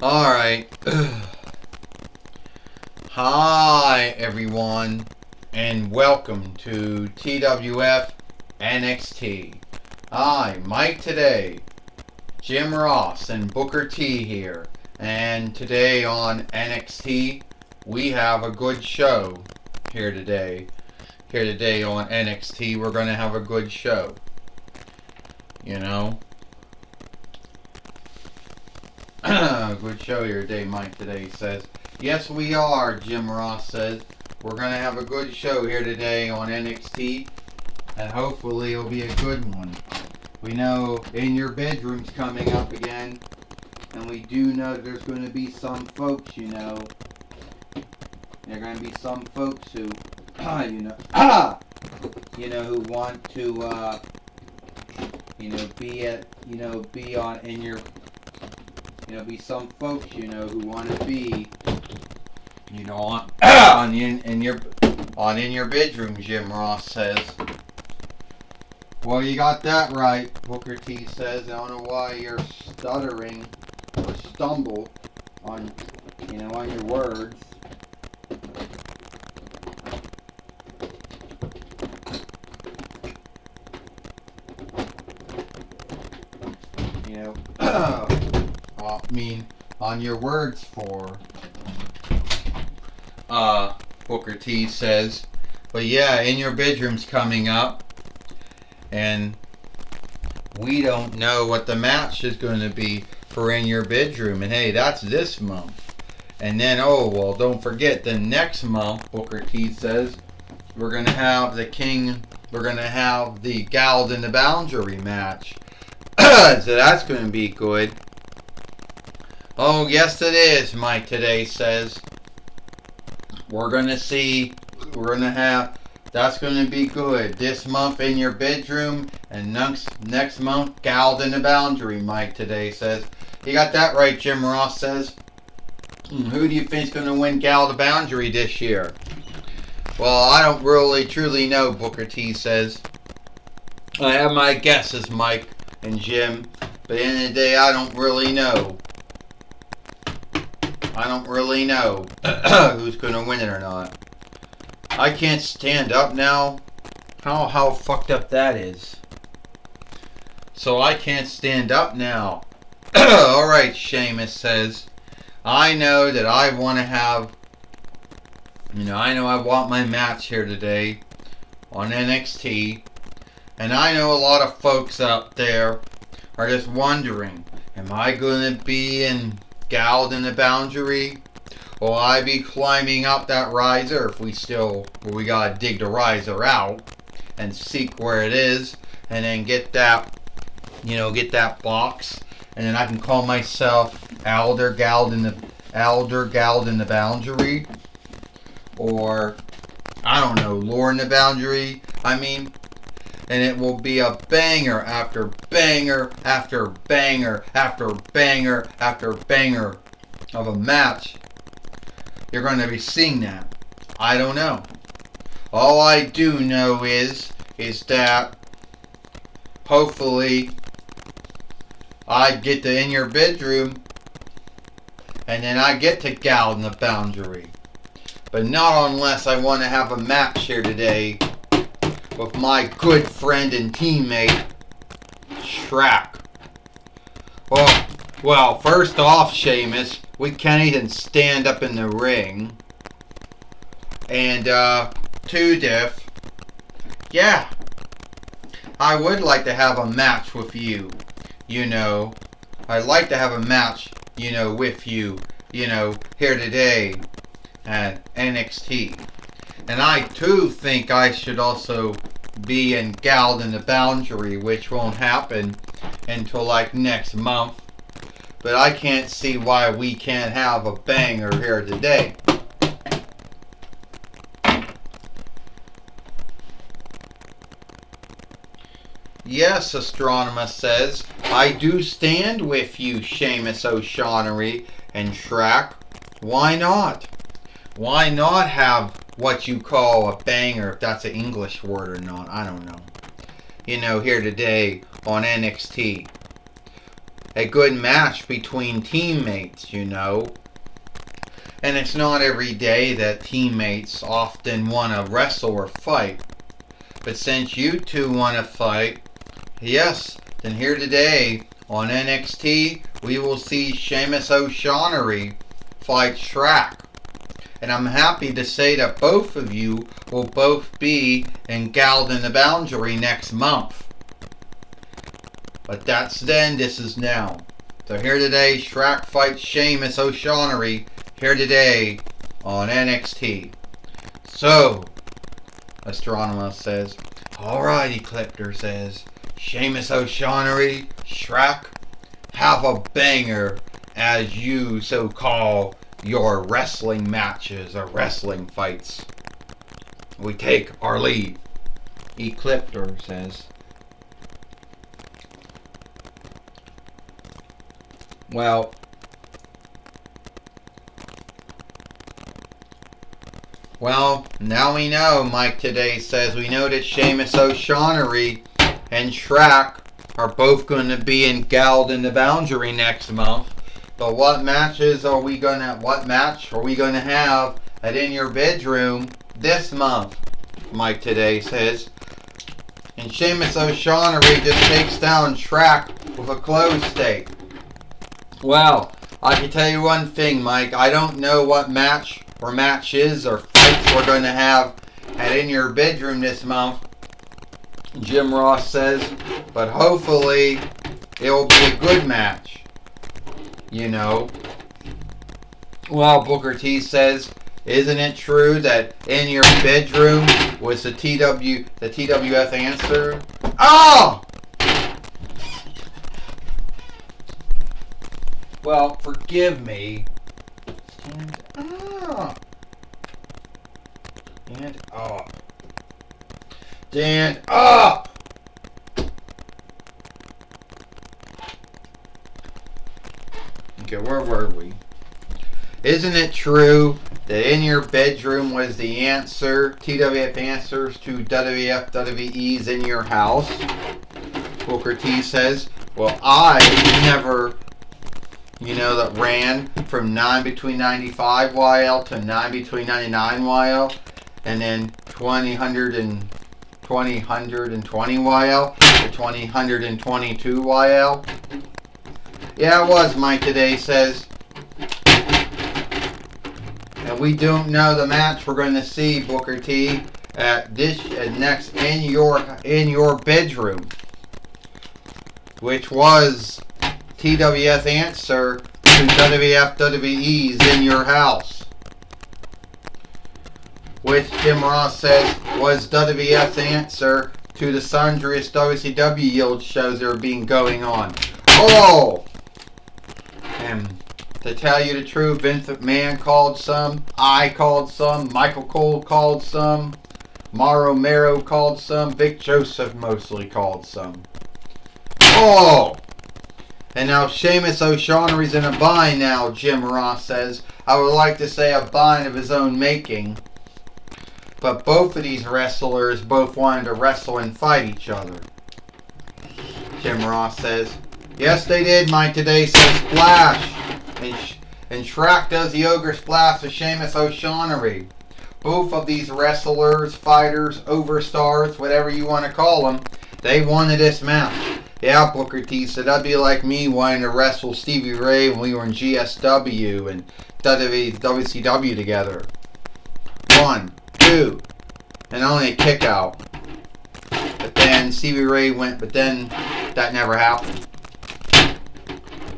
Alright. Hi, everyone, and welcome to TWF NXT. Hi, Mike today, Jim Ross, and Booker T here. And today on NXT, we have a good show here today. Here today on NXT, we're going to have a good show. You know? Good show here today, Mike today says. Yes, we are, Jim Ross says. We're going to have a good show here today on NXT, and hopefully it'll be a good one. We know In Your Bedroom's coming up again, and we do know there's going to be some folks, you know. There are going to be some folks who, who want to, be on In Your, be some folks, who want to be, on in your bedroom, Jim Ross says. Well, you got that right, Booker T says. I don't know why you're stuttering or stumble on your words. On your words for Booker T says. But yeah, In Your Bedroom's coming up, and we don't know what the match is going to be for In Your Bedroom, and hey, that's this month. And then don't forget, the next month, Booker T says, we're going to have the Galled in the Boundary match. So that's going to be good. Oh, yes it is, Mike today says. We're going to that's going to be good. This month In Your Bedroom, and next month Galled in the Boundary, Mike today says. You got that right, Jim Ross says. Who do you think's going to win Galled in the Boundary this year? Well, I don't really truly know, Booker T says. I have my guesses, Mike and Jim, but at the end of the day, I don't really know. I don't really know who's going to win it or not. I can't stand up now. How fucked up that is. So I can't stand up now. Alright, Sheamus says. I know that I want to have... I know I want my match here today on NXT. And I know a lot of folks out there are just wondering, am I going to be Galled in the Boundary? Will I be climbing up that riser if we gotta dig the riser out and seek where it is, and then get that box, and then I can call myself Elder Galled in the Boundary, or I don't know, Lord in the Boundary. And it will be a banger after banger after banger after banger after banger of a match. You're going to be seeing that. I don't know. All I do know is that hopefully I get to In Your Bedroom, and then I get to Galled in the Boundary. But not unless I want to have a match here today with my good friend and teammate, Shrek. Well, first off, Sheamus, we can't even stand up in the ring. And, Diff, yeah, I would like to have a match with you, I'd like to have a match, with you, here today at NXT. And I too think I should also be Galled in the Boundary, which won't happen until next month. But I can't see why we can't have a banger here today. Yes, Astronomer says, I do stand with you, Sheamus O'Shaughnessy and Shrek. Why not? Why not have what you call a banger, if that's an English word or not, I don't know. Here today on NXT. a good match between teammates, you know. And it's not every day that teammates often want to wrestle or fight. But since you two want to fight, yes, then here today on NXT, we will see Sheamus O'Shaughnessy fight Shrek. And I'm happy to say that both of you will both be in Galden the Boundary next month. But that's then, this is now. So here today, Shrek fights Sheamus O'Shaughnessy here today on NXT. So, Astronomer says, alrighty, Clipter says, Sheamus O'Shaughnessy, Shrek, have a banger as you so call your wrestling matches or wrestling fights. We take our leave. Ecliptor says, well, now we know, Mike today says, we know that Sheamus O'Shaughnessy and Shrek are both going to be in Galden the Boundary next month. But what match are we going to have at In Your Bedroom this month? Mike today says. And Sheamus O'Shaughnessy just takes down Shrek with a clothes stake. Well, I can tell you one thing, Mike. I don't know what match or matches or fights we're going to have at In Your Bedroom this month, Jim Ross says, but hopefully it will be a good match, you know. Well, Booker T says, isn't it true that In Your Bedroom was the TWF answer? Oh! Well, forgive me. Stand up. Stand up. Stand up! Okay, where were we? Isn't it true that In Your Bedroom was the answer, TWF answers to WWE's In Your House? Booker T says, well, I never, that ran from 9 between 95 YL to 9 between 99 YL, and then 2020 YL to 2022 YL. Yeah, it was, Mike today says. And we don't know the match we're going to see, Booker T, at next In Your Bedroom, which was TWF answer to WWE's In Your House, which Jim Ross says was WWF's answer to the sundriest WCW yield shows that are going on. Oh! And to tell you the truth, Vince McMahon called some, I called some, Michael Cole called some, Mauro Mero called some, Vic Joseph mostly called some. Oh! And now Sheamus O'Shaughnessy's in a bind now, Jim Ross says. I would like to say a bind of his own making. But both of these wrestlers both wanted to wrestle and fight each other. Jim Ross says, yes, they did, Mike today says Splash. And Shrek does the Ogre Splash to Sheamus O'Shaughnessy. Both of these wrestlers, fighters, overstars, whatever you want to call them, they wanted this match. Yeah, Booker T said, that'd be like me wanting to wrestle Stevie Ray when we were in GSW and WCW together. 1, 2, and only a kick out. But then Stevie Ray went, but then that never happened.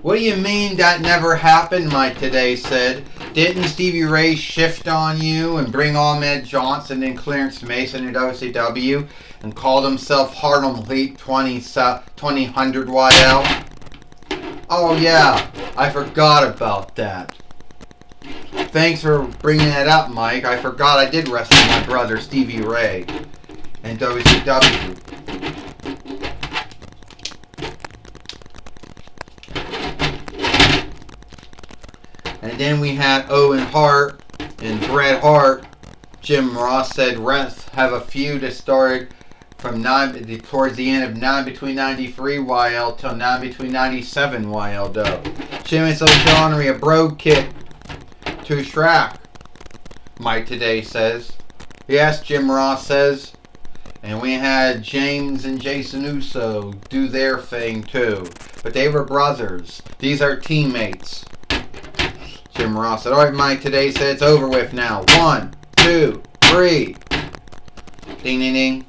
What do you mean that never happened, Mike today said. Didn't Stevie Ray shift on you and bring Ahmed Johnson and Clarence Mason in WCW and called himself Harlem Heat 2000 YL? Oh yeah, I forgot about that. Thanks for bringing that up, Mike. I forgot I did wrestle my brother Stevie Ray in WCW. And then we had Owen Hart and Bret Hart. Jim Ross said, have a feud that started from towards the end of 9 between 93 YL till 9 between 97 YL dub. Sheamus O'Shaughnessy, a brogue kick to Shrek, Mike Today says. Yes, Jim Ross says. And we had James and Jason Uso do their thing too. But they were brothers. These are teammates. Jim Ross said, alright, Mike Today said it's over with now. 1, 2, 3. Ding, ding, ding.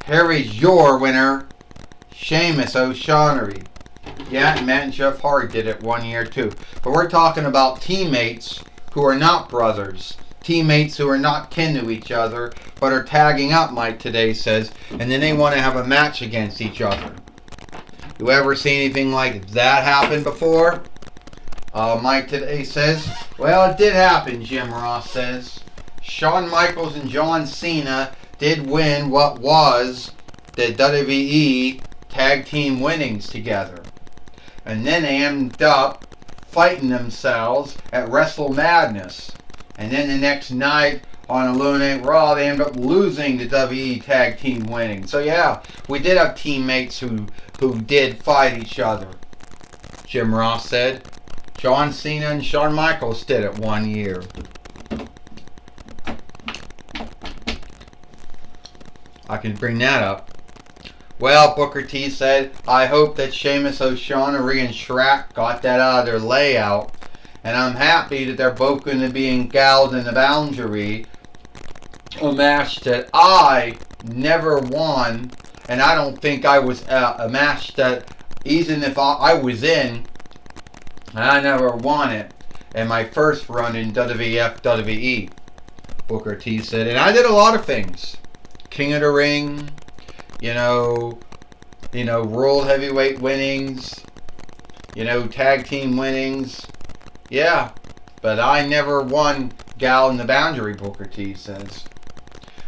Here is your winner, Sheamus O'Shaughnessy. Yeah, Matt and Jeff Hardy did it 1 year too. But we're talking about teammates who are not brothers. Teammates who are not kin to each other, but are tagging up, Mike Today says, and then they want to have a match against each other. You ever see anything like that happen before? Mike Today says, well, it did happen, Jim Ross says. Shawn Michaels and John Cena did win what was the WWE Tag Team winnings together. And then they ended up fighting themselves at Wrestle Madness. And then the next night on Illuminate Raw, they ended up losing the WWE Tag Team winning. So yeah, we did have teammates who did fight each other. Jim Ross said. John Cena and Shawn Michaels did it 1 year. I can bring that up. Well, Booker T said, I hope that Sheamus O'Shaughnessy and Shrek got that out of their layout. And I'm happy that they're both going to be engaged in the boundary. A match that I never won. And I don't think I was a match that, even if I was in, I never won it in my first run in WWF WWE. Booker T said, and I did a lot of things. King of the Ring, you know, World Heavyweight winnings, Tag Team winnings. Yeah, but I never won Gal in the Boundary, Booker T says.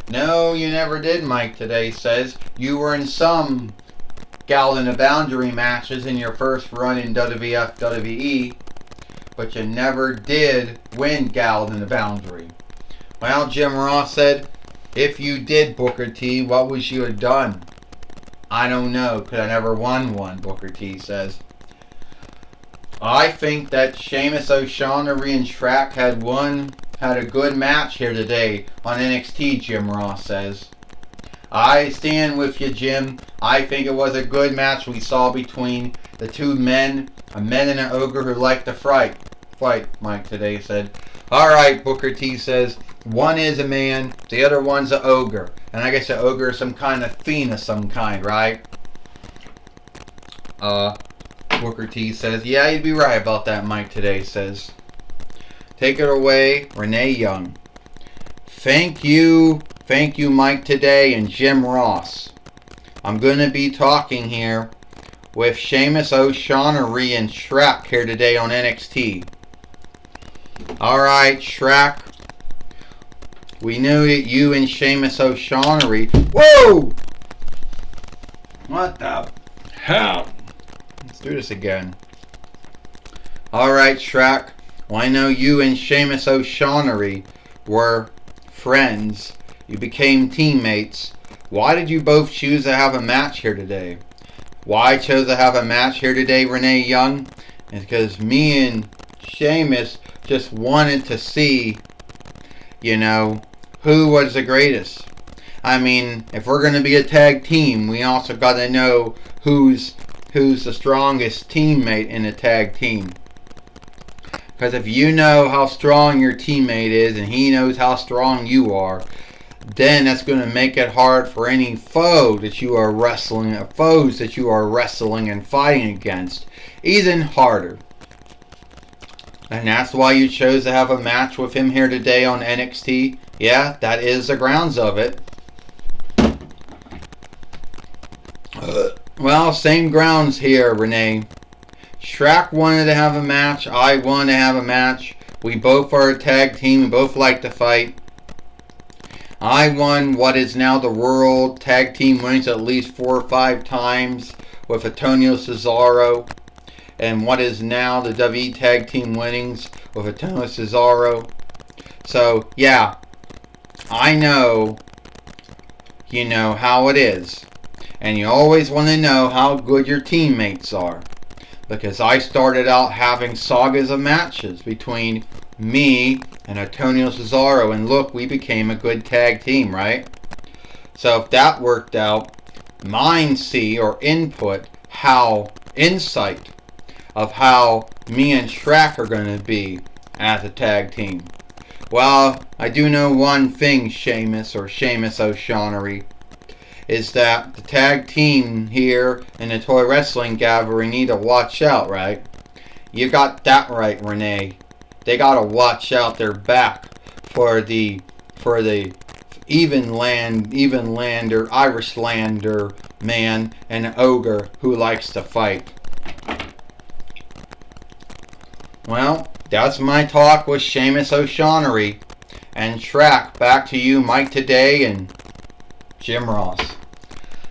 No, you never did, Mike Today says. You were in some Gal in the Boundary matches in your first run in WWF WWE, but you never did win Gal in the Boundary. Well, Jim Ross said, if you did, Booker T, what would you have done? I don't know, because I never won one, Booker T says. I think that Sheamus O'Shaughnessy and Shrek had a good match here today on NXT, Jim Ross says. I stand with you, Jim. I think it was a good match we saw between the two men, a man and an ogre who like to fight, Mike Today said. Alright, Booker T says, one is a man, the other one's an ogre. And I guess an ogre is some kind of fiend of some kind, right? Booker T says, yeah, you'd be right about that, Mike Today says. Take it away, Renee Young. Thank you, Mike Today and Jim Ross. I'm going to be talking here with Sheamus O'Shaughnessy and Shrek here today on NXT. Alright, Shrek. We knew that you and Sheamus O'Shaughnessy... Whoa! What the hell? Let's do this again. Alright, Shrek. Well, I know you and Sheamus O'Shaughnessy were friends. You became teammates. Why did you both choose to have a match here today? Why I chose to have a match here today, Renee Young? Is because me and Sheamus just wanted to see, who was the greatest. I mean, if we're going to be a tag team, we also got to know who's the strongest teammate in a tag team. Because if you know how strong your teammate is and he knows how strong you are, then that's going to make it hard for any foes that you are wrestling and fighting against. Even harder. And that's why you chose to have a match with him here today on NXT. Yeah, that is the grounds of it. Well, same grounds here, Renee. Shrek wanted to have a match. I wanted to have a match. We both are a tag team. We both like to fight. I won what is now the World Tag Team winnings at least 4 or 5 times with Antonio Cesaro. And what is now the WWE Tag Team winnings with Antonio Cesaro. So, yeah. I know you know how it is. And you always want to know how good your teammates are. Because I started out having sagas of matches between me and Antonio Cesaro, and look, we became a good tag team, right? So if that worked out, mind see or input insight of how me and Shrek are going to be as a tag team. Well, I do know one thing, Sheamus O'Shaughnessy, is that the tag team here in the Toy Wrestling Gallery need to watch out, right? You got that right, Renee. They gotta watch out their back for the Evenlander, Irishland man and ogre who likes to fight. Well, that's my talk with Sheamus O'Shaughnessy. And Shrek, back to you, Mike Today and Jim Ross.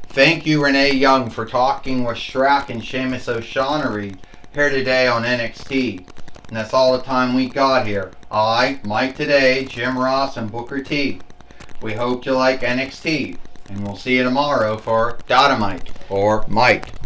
Thank you, Renee Young, for talking with Shrek and Sheamus O'Shaughnessy here today on NXT. And that's all the time we got here. I, Mike Today, Jim Ross, and Booker T. We hope you like NXT. And we'll see you tomorrow for Dynamite or Mike.